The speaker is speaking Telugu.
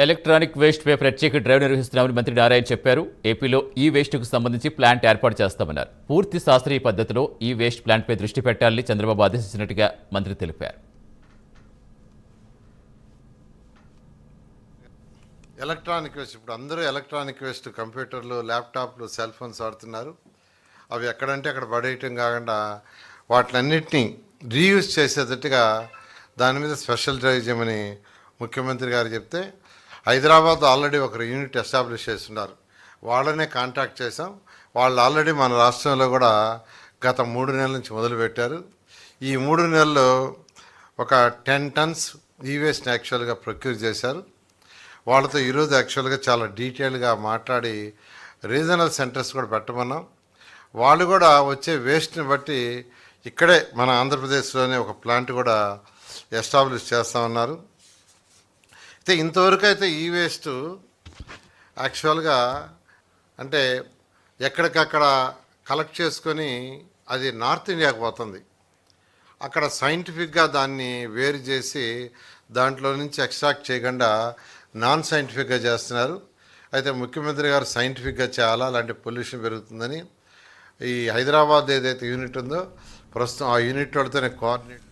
ఎలక్ట్రానిక్ వేస్ట్ పై ప్రత్యేక డ్రైవ్ నిర్వహిస్తున్నామని మంత్రి నారాయణ చెప్పారు. ఏపీలో ఈ వేస్ట్కు సంబంధించి ప్లాంట్ ఏర్పాటు చేస్తామన్నారు. పూర్తి శాస్త్రీయ పద్ధతిలో ఈ వేస్ట్ ప్లాంట్పై దృష్టి పెట్టాలని చంద్రబాబు ఆదేశించినట్టుగా మంత్రి తెలిపారు. ఎలక్ట్రానిక్ వేస్ట్ ఇప్పుడు అందరూ ఎలక్ట్రానిక్ వేస్ట్ కంప్యూటర్లు, ల్యాప్టాప్లు, సెల్ ఫోన్స్ వాడుతున్నారు. అవి ఎక్కడంటే అక్కడ పడేయటం కాకుండా వాటిలన్నింటినీ రీయూజ్ చేసేటట్టుగా దాని మీద స్పెషల్ డ్రైవ్ చేయమని ముఖ్యమంత్రి గారు చెప్తే హైదరాబాద్ ఆల్రెడీ ఒక యూనిట్ ఎస్టాబ్లిష్ చేస్తున్నారు. వాళ్ళనే కాంటాక్ట్ చేసాం. వాళ్ళు ఆల్రెడీ మన రాష్ట్రంలో కూడా గత 3 నెలల నుంచి మొదలుపెట్టారు. ఈ 3 నెలల్లో ఒక 10 టన్స్ ఈ వేస్ట్ని యాక్చువల్గా ప్రొక్యూర్ చేశారు. వాళ్ళతో ఈరోజు యాక్చువల్గా చాలా డీటెయిల్గా మాట్లాడి రీజనల్ సెంటర్స్ కూడా పెట్టమన్నాం. వాళ్ళు కూడా వచ్చే వేస్ట్ని బట్టి ఇక్కడే మన ఆంధ్రప్రదేశ్లోనే ఒక ప్లాంట్ కూడా ఎస్టాబ్లిష్ చేస్తామన్నారు. అయితే ఇంతవరకు అయితే ఈ వేస్ట్ యాక్చువల్గా అంటే ఎక్కడికక్కడ కలెక్ట్ చేసుకొని అది నార్త్ ఇండియాకు పోతుంది. అక్కడ సైంటిఫిక్గా దాన్ని వేరు చేసి దాంట్లో నుంచి ఎక్స్ట్రాక్ట్ చేయకుండా నాన్ సైంటిఫిక్గా చేస్తున్నారు. అయితే ముఖ్యమంత్రి గారు సైంటిఫిక్గా చేయాలా, అలాంటి పొల్యూషన్ పెరుగుతుందని ఈ హైదరాబాద్ ఏదైతే యూనిట్ ఉందో ప్రస్తుతం ఆ యూనిట్ వాళ్ళతోనే కోఆర్డినేట్